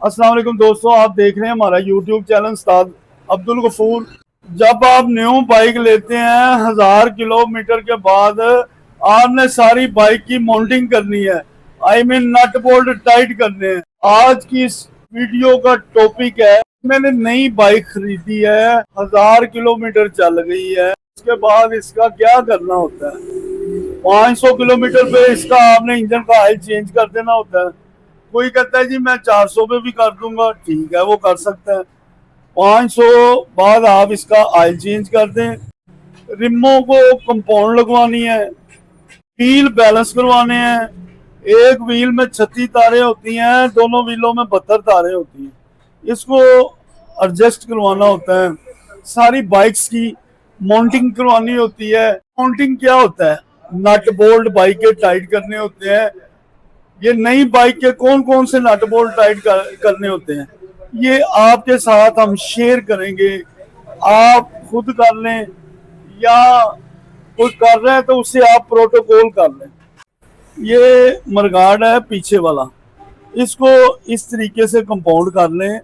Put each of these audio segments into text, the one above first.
अस्सलाम वालेकुम दोस्तों, आप देख रहे हैं हमारा यूट्यूब चैनल उस्ताद अब्दुल गफूर। जब आप न्यू बाइक लेते हैं 1000 किलोमीटर के बाद आपने सारी बाइक की माउंटिंग करनी है। I mean nut bolt tight करने हैं। आज की इस वीडियो का टॉपिक है, मैंने नई बाइक खरीदी है, 1000 किलोमीटर चल गई है, उसके बाद इसका क्या करना होता है। 500 किलोमीटर पे इसका आपने इंजन का ऑयल चेंज कर देना होता है। कोई कहता है जी मैं 400 पे भी कर दूंगा, ठीक है वो कर सकता है। 500 बाद आप इसका ऑयल चेंज कर दें। रिमों को कंपाउंड लगवानी है, व्हील बैलेंस करवाने हैं। एक व्हील में 36 तारे होती हैं, दोनों व्हीलों में 72 तारे होती हैं। इसको एडजस्ट करवाना होता है। सारी बाइक्स की माउंटिंग करवानी होती है। माउंटिंग क्या होता है, नट बोल्ट बाइक के टाइट करने होते हैं। ये नई बाइक के कौन कौन से नट बोल्ट टाइट करने होते हैं, ये आपके साथ हम शेयर करेंगे। आप खुद कर लें या कोई कर रहे हैं तो उससे आप प्रोटोकॉल कर लें। ये मरगार्ड है पीछे वाला, इसको इस तरीके से कंपाउंड कर लें,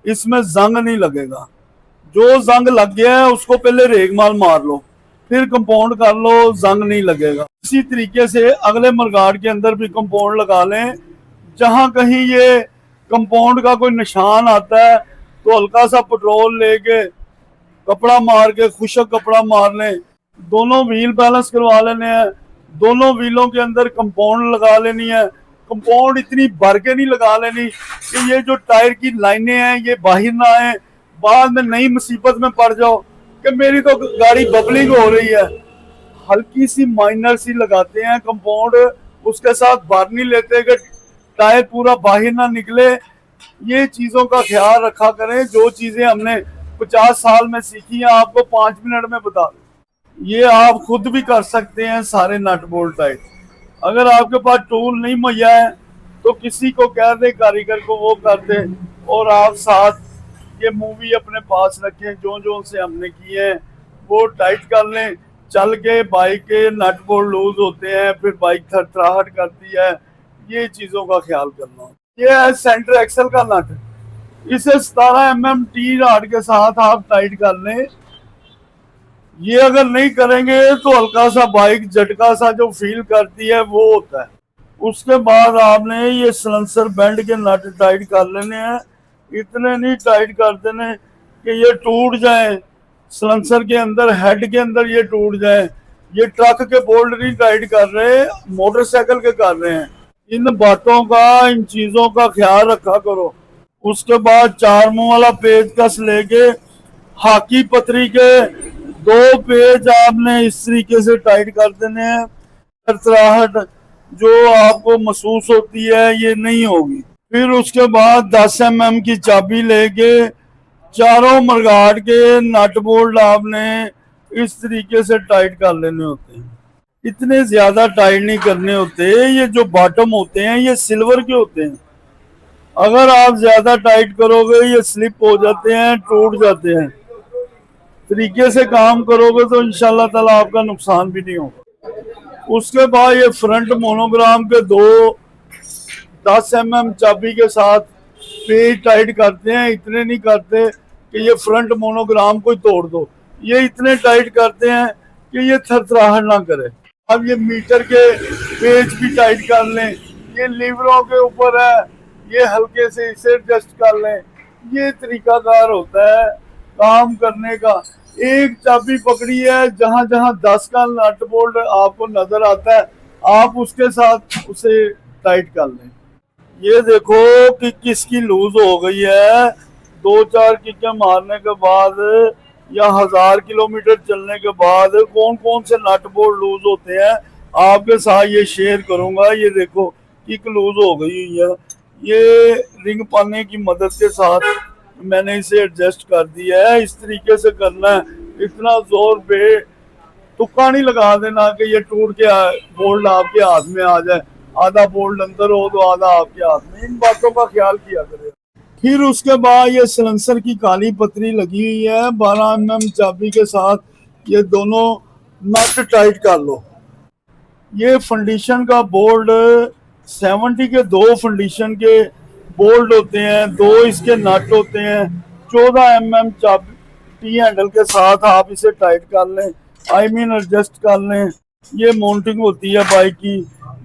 इसमें जंग नहीं लगेगा। जो जंग लग गया है उसको पहले रेगमाल मार लो, फिर कंपाउंड कर लो, जंग नहीं लगेगा। इसी तरीके से अगले मरगाड़ के अंदर भी कंपाउंड लगा लें। जहां कहीं ये कंपाउंड का कोई निशान आता है तो हल्का सा पेट्रोल लेके कपड़ा मार के, खुशक कपड़ा मार लें। दोनों व्हील बैलेंस करवा लेने हैं, दोनों व्हीलों के अंदर कंपाउंड लगा लेनी है। कंपाउंड इतनी भर के नहीं लगा लेनी कि ये जो टायर की लाइनें हैं ये बाहर ना आए, बाद में नई मुसीबत में पड़ जाओ कि मेरी तो गाड़ी बबलिंग हो रही है। हल्की सी माइनर सी लगाते हैं कंपाउंड, उसके साथ भर नहीं लेते कि टायर पूरा बाहर ना निकले। ये चीजों का ख्याल रखा करें। जो चीजें हमने 50 साल में सीखी हैं आपको 5 मिनट में बता दें। ये आप खुद भी कर सकते हैं सारे नट बोल्ट टाइट। अगर आपके पास टूल नहीं मुहैया है तो किसी को कह दे, कारीगर को, वो कर दे। और आप साथ ये मूवी अपने पास रखें, जो जो से हमने किए हैं वो टाइट कर लें। चल के बाइक के नट बोल्ट लूज होते हैं, फिर बाइक थरथराहट करती है। ये चीजों का ख्याल करना। ये है सेंटर एक्सल का नट, इसे 17 mm टी रॉड के साथ आप टाइट कर लें। ये अगर नहीं करेंगे तो हल्का सा बाइक झटका सा जो फील करती है वो होता है। उसके बाद आपने ये सलेंसर बेंड के नट टाइट कर लेने हैं। इतने नहीं टाइट कर देने कि ये टूट जाए, सलेंसर के अंदर, हेड के अंदर ये टूट जाए। ये ट्रक के बोल्ट नहीं टाइट कर रहे, मोटरसाइकिल के कर रहे हैं। इन बातों का, इन चीजों का ख्याल रखा करो। उसके बाद 4 मुंह वाला पेचकस लेके हाकी पतरी के 2 पेज आपने इस तरीके से टाइट कर देने हैं। थरथराहट जो आपको महसूस होती है ये नहीं होगी। फिर उसके बाद 10 mm की चाबी लेके चारों मरगाड़ के नट बोल्ट आपने इस तरीके से टाइट कर लेने होते हैं। इतने ज्यादा टाइट नहीं करने होते। ये जो बॉटम होते हैं ये सिल्वर के होते हैं। अगर आप ज्यादा टाइट करोगे ये स्लिप हो जाते हैं, टूट जाते हैं। तरीके से काम करोगे तो इंशाल्लाह ताला आपका नुकसान भी नहीं होगा। उसके बाद ये फ्रंट मोनोग्राम के 10 mm चाबी के साथ पेज टाइट करते हैं। इतने नहीं करते कि ये फ्रंट मोनोग्राम को तोड़ दो, ये इतने टाइट करते हैं कि ये थरथराहट ना करे। अब ये मीटर के पेज भी टाइट कर लें। ये लीवरों के ऊपर है, ये हल्के से इसे एडजस्ट कर लें। ये तरीकाकार होता है काम करने का। एक चाबी पकड़ी है, जहां जहां 10 का नट बोल्ट आपको नजर आता है आप उसके साथ उसे टाइट कर लें। ये देखो कि किसकी लूज हो गई है। 2-4 किकें मारने के बाद या 1000 किलोमीटर चलने के बाद कौन कौन से नट बोल्ट लूज होते हैं आपके साथ ये शेयर करूंगा। ये देखो किक लूज हो गई हुई है, ये रिंग पाने की मदद के साथ मैंने इसे एडजस्ट कर दिया है। इस तरीके से करना है, इतना जोर पे तुक्का नहीं लगा देना कि ये टूट के बोल्ट आपके हाथ में आ जाए। आधा बोल्ट अंदर हो तो आधा आपके हाथ में। इन बातों का ख्याल किया करें। फिर उसके बाद ये सिलेंसर की काली पतरी लगी हुई है, 12 mm चाबी के साथ ये दोनों नट टाइट कर लो। ये फंडिशन का बोल्ट 70 के 2 फंडिशन के बोल्ट होते हैं, 2 इसके नट होते हैं, 14 mm चाबी टी हैंडल के साथ आप इसे टाइट कर लें, आई मीन एडजस्ट कर लें। ये माउंटिंग होती है बाइक की।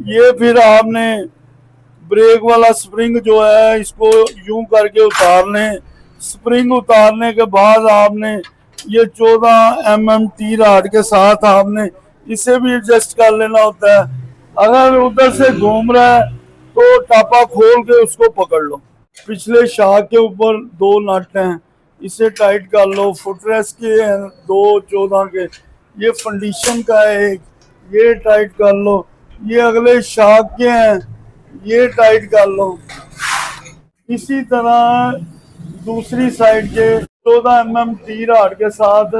ये फिर आपने ब्रेक वाला स्प्रिंग जो है इसको यूं करके उतार लें। स्प्रिंग उतारने के बाद आपने ये 14 mm टी रॉड के साथ आपने इसे भी एडजस्ट कर लेना होता है। अगर उधर से घूम रहा है तो टापा खोल के उसको पकड़ लो। पिछले शाख के ऊपर 2 नट हैं, इसे टाइट कर लो। फुटरेस्ट के हैं 2 14 के, ये फंडिशन का है एक, ये टाइट कर लो। ये अगले शाख के हैं, ये टाइट कर लो। इसी तरह दूसरी साइड के 14 mm टी रॉड के साथ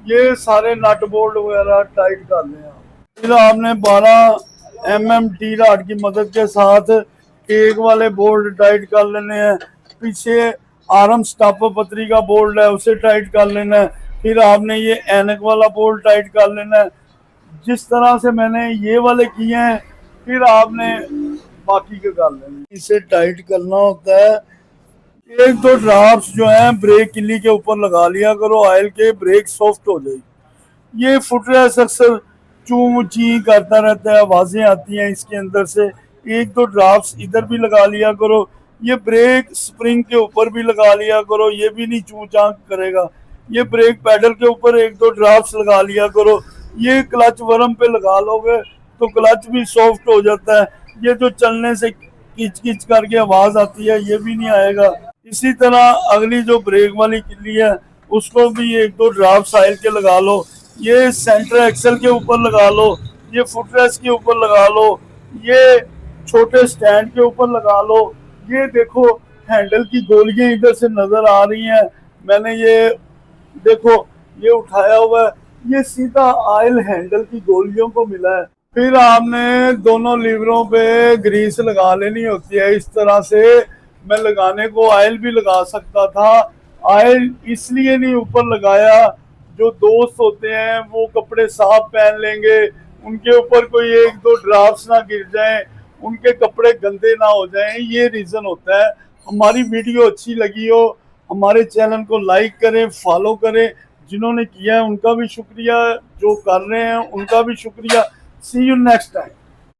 ये सारे नट बोल्ट वगैरह टाइट कर लें। फिर आपने 12 mm टी रॉड की मदद के साथ टेक वाले बोल्ट टाइट कर लेने हैं। पीछे आर्म स्टॉप पतरी का बोल्ट है उसे टाइट कर लेना है। फिर आपने ये एनक वाला बोल्ट टाइट कर लेना है। जिस तरह से मैंने ये वाले किए हैं फिर आपने बाकी के कर लेने। इसे टाइट करना होता है। 1-2 ड्रॉप्स जो है ब्रेक किली के ऊपर लगा लिया करो ऑयल के, ब्रेक सॉफ्ट हो जाएगी। ये फुटरेस्ट अक्सर चू ची करता रहता है, आवाजें आती हैं इसके अंदर से। 1-2 ड्रॉप्स इधर भी लगा लिया करो। ये ब्रेक स्प्रिंग के ऊपर भी लगा लिया करो, ये भी नहीं चू चाक करेगा। ये ब्रेक पैडल के ऊपर 1-2 ड्रॉप्स लगा लिया करो। ये क्लच वर्म पे लगा लोगे तो क्लच भी सॉफ्ट हो जाता है। ये जो चलने से किच किच करके आवाज आती है ये भी नहीं आएगा। इसी तरह अगली जो ब्रेक वाली किल्ली है उसको भी 1-2 ड्रॉप्स ऑयल के लगा लो। ये सेंटर एक्सल के ऊपर लगा लो, ये फुटरेस्ट के ऊपर लगा लो, ये छोटे स्टैंड के ऊपर लगा लो। ये देखो हैंडल की गोलियां इधर से नजर आ रही हैं। मैंने ये देखो ये उठाया हुआ है, ये सीधा ऑयल हैंडल की गोलियों को मिला है। फिर आपने दोनों लीवरों पे ग्रीस लगा लेनी होती है इस तरह से। मैं लगाने को ऑयल भी लगा सकता था, ऑयल इसलिए नहीं ऊपर लगाया, जो दोस्त होते हैं वो कपड़े साफ पहन लेंगे, उनके ऊपर कोई 1-2 ड्रॉप्स ना गिर जाएं, उनके कपड़े गंदे ना हो जाएं, ये रीज़न होता है। हमारी वीडियो अच्छी लगी हो हमारे चैनल को लाइक करें, फॉलो करें। जिन्होंने किया है उनका भी शुक्रिया, जो कर रहे हैं उनका भी शुक्रिया। सी यू नेक्स्ट टाइम।